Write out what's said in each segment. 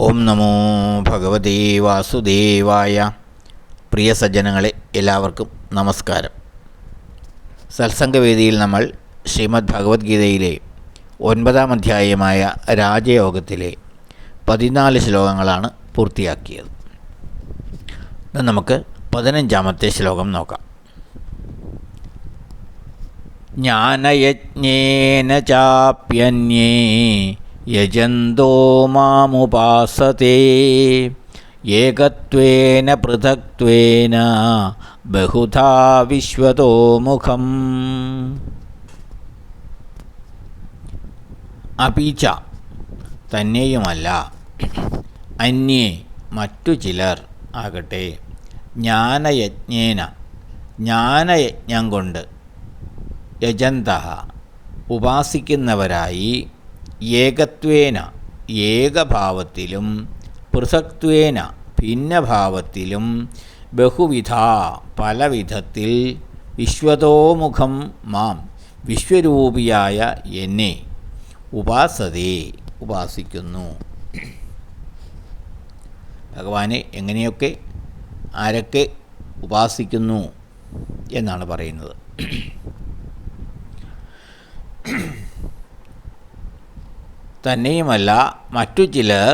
ഓം നമോ ഭഗവതേ വാസുദേവായ. പ്രിയ സജ്ജനങ്ങളെ, എല്ലാവർക്കും നമസ്കാരം. സത്സംഗവേദിയിൽ നമ്മൾ ശ്രീമദ് ഭഗവത്ഗീതയിലെ 9-ാം അധ്യായമായ രാജയോഗത്തിലെ 14 ശ്ലോകങ്ങളാണ് പൂർത്തിയാക്കിയത്. നമുക്ക് 15-ാമത്തെ ശ്ലോകം നോക്കാം. ജ്ഞാനയജ്ഞേന ചാപ്യന്യേ യജന്തോ മാമുപാസതേ ഏകത്വേന പൃഥക്ത്വേന ബഹുധാ വിശ്വതോ മുഖം. അപിച തന്നെയുമല്ല, അന്യേ മറ്റു ചിലർ ആകട്ടെ, ജ്ഞാനയജ്ഞേന ജ്ഞാനയജ്ഞം കൊണ്ട്, യജന്തഃ ഉപാസിക്കുന്നവരായി, ഏകത്വേന ഏകഭാവത്തിലും, പൃഥക്ത്വേന ഭിന്നഭാവത്തിലും, ബഹുവിധ പലവിധത്തിൽ, വിശ്വതോമുഖം മാം വിശ്വരൂപിയായ എന്നെ ഉപാസതേ ഉപാസിക്കുന്നു. ഭഗവാനെ എങ്ങനെയൊക്കെ ആരൊക്കെ ഉപാസിക്കുന്നു എന്നാണ് പറയുന്നത്. തന്നെയുമല്ല, മറ്റു ചിലർ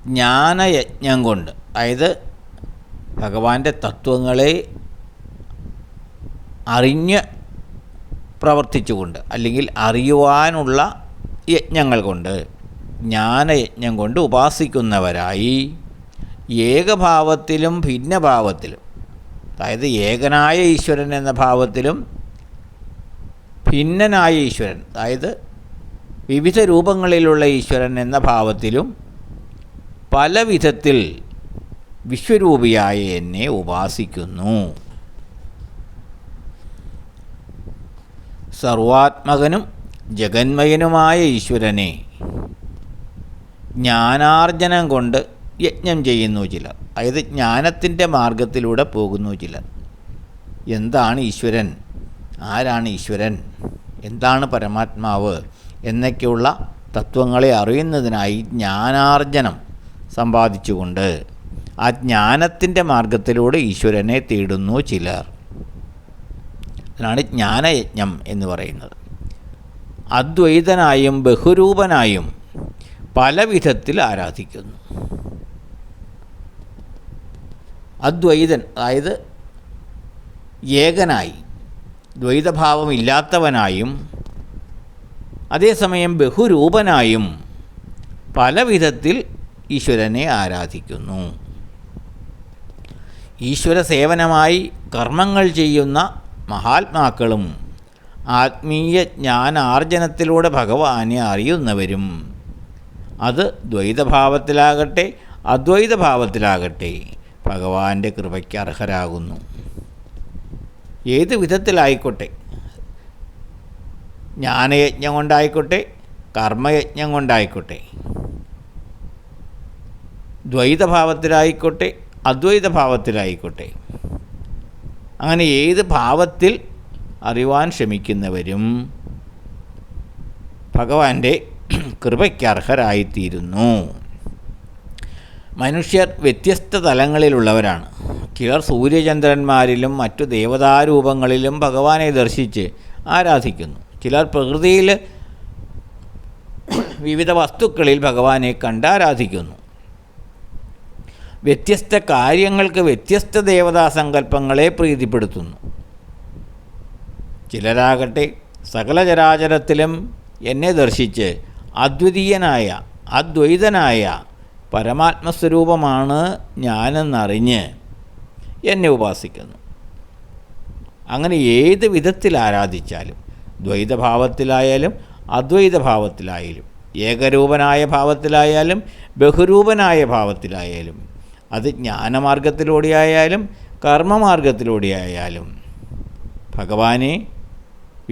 ജ്ഞാനയജ്ഞം കൊണ്ട്, അതായത് ഭഗവാന്റെ തത്വങ്ങളെ അറിഞ്ഞ് പ്രവർത്തിച്ചുകൊണ്ട്, അല്ലെങ്കിൽ അറിയുവാനുള്ള യജ്ഞങ്ങൾ കൊണ്ട്, ജ്ഞാനയജ്ഞം കൊണ്ട് ഉപാസിക്കുന്നവരായി, ഏകഭാവത്തിലും ഭിന്നഭാവത്തിലും, അതായത് ഏകനായ ഈശ്വരൻ എന്ന ഭാവത്തിലും, ഭിന്നനായ ഈശ്വരൻ, അതായത് വിവിധ രൂപങ്ങളിലുള്ള ഈശ്വരൻ എന്ന ഭാവത്തിലും, പല വിധത്തിൽ വിശ്വരൂപിയായ എന്നെ ഉപാസിക്കുന്നു. സർവാത്മകനും ജഗന്മയനുമായ ഈശ്വരനെ ജ്ഞാനാർജനം കൊണ്ട് യജ്ഞം ചെയ്യുന്നു ചിലർ, അതായത് ജ്ഞാനത്തിൻ്റെ മാർഗത്തിലൂടെ പോകുന്നു ചിലർ. എന്താണ് ഈശ്വരൻ, ആരാണ് ഈശ്വരൻ, എന്താണ് പരമാത്മാവ് എന്നൊക്കെയുള്ള തത്വങ്ങളെ അറിയുന്നതിനായി ജ്ഞാനാർജനം സമ്പാദിച്ചുകൊണ്ട് ആ ജ്ഞാനത്തിൻ്റെ മാർഗത്തിലൂടെ ഈശ്വരനെ തേടുന്നു ചിലർ. അതിനാണ് ജ്ഞാനയജ്ഞം എന്ന് പറയുന്നത്. അദ്വൈതനായും ബഹുരൂപനായും പല വിധത്തിൽ ആരാധിക്കുന്നു. അദ്വൈതൻ, അതായത് ഏകനായി ദ്വൈതഭാവമില്ലാത്തവനായും, അതേസമയം ബഹുരൂപനായും പല വിധത്തിൽ ഈശ്വരനെ ആരാധിക്കുന്നു. ഈശ്വര സേവനമായി കർമ്മങ്ങൾ ചെയ്യുന്ന മഹാത്മാക്കളും ആത്മീയ ജ്ഞാനാർജനത്തിലൂടെ ഭഗവാനെ അറിയുന്നവരും, അത് ദ്വൈതഭാവത്തിലാകട്ടെ അദ്വൈതഭാവത്തിലാകട്ടെ, ഭഗവാന്റെ കൃപയ്ക്ക് അർഹരാകുന്നു. ഏത് വിധത്തിലായിക്കോട്ടെ, ജ്ഞാനയജ്ഞം കൊണ്ടായിക്കോട്ടെ കർമ്മയജ്ഞം കൊണ്ടായിക്കോട്ടെ, ദ്വൈതഭാവത്തിലായിക്കോട്ടെ അദ്വൈതഭാവത്തിലായിക്കോട്ടെ, അങ്ങനെ ഏത് ഭാവത്തിൽ അറിയുവാൻ ശ്രമിക്കുന്നവരും ഭഗവാന്റെ കൃപയ്ക്ക് അർഹരായിത്തീരുന്നു. മനുഷ്യർ വ്യത്യസ്ത തലങ്ങളിലുള്ളവരാണ്. ചിലർ സൂര്യചന്ദ്രന്മാരിലും മറ്റു ദേവതാരൂപങ്ങളിലും ഭഗവാനെ ദർശിച്ച് ആരാധിക്കുന്നു. ചിലർ പ്രകൃതിയിൽ വിവിധ വസ്തുക്കളിൽ ഭഗവാനെ കണ്ട് ആരാധിക്കുന്നു. വ്യത്യസ്ത കാര്യങ്ങൾക്ക് വ്യത്യസ്ത ദേവതാസങ്കല്പങ്ങളെ പ്രീതിപ്പെടുത്തുന്നു. ചിലരാകട്ടെ സകല ചരാചരത്തിലും എന്നെ ദർശിച്ച് അദ്വിതീയനായ അദ്വൈതനായ പരമാത്മസ്വരൂപമാണ് ഞാനെന്നറിഞ്ഞ് എന്നെ ഉപാസിക്കുന്നു. അങ്ങനെ ഏത് വിധത്തിൽ ആരാധിച്ചാലും, ദ്വൈതഭാവത്തിലായാലും അദ്വൈതഭാവത്തിലായാലും, ഏകരൂപനായ ഭാവത്തിലായാലും ബഹുരൂപനായ ഭാവത്തിലായാലും, അത് ജ്ഞാനമാർഗത്തിലൂടെയായാലും കർമ്മമാർഗത്തിലൂടെയായാലും, ഭഗവാനെ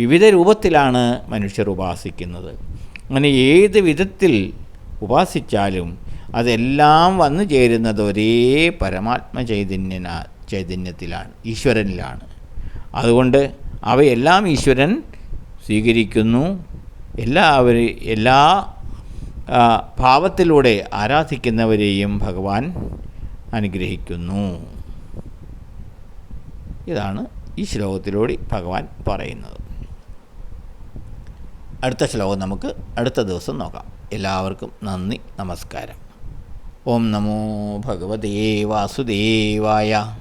വിവിധ രൂപത്തിലാണ് മനുഷ്യർ ഉപാസിക്കുന്നത്. അങ്ങനെ ഏത് വിധത്തിൽ ഉപാസിച്ചാലും അതെല്ലാം വന്നു ചേരുന്നത് ഒരേ പരമാത്മ ചൈതന്യത്തിലാണ്, ഈശ്വരനിലാണ്. അതുകൊണ്ട് അവയെല്ലാം ഈശ്വരൻ സ്വീകരിക്കുന്നു. എല്ലാ ഭാവത്തിലൂടെ ആരാധിക്കുന്നവരെയും ഭഗവാൻ അനുഗ്രഹിക്കുന്നു. ഇതാണ് ഈ ശ്ലോകത്തിലൂടെ ഭഗവാൻ പറയുന്നത്. അടുത്ത ശ്ലോകം നമുക്ക് അടുത്ത ദിവസം നോക്കാം. എല്ലാവർക്കും നന്ദി, നമസ്കാരം. ഓം നമോ ഭഗവതേ വാസുദേവായ.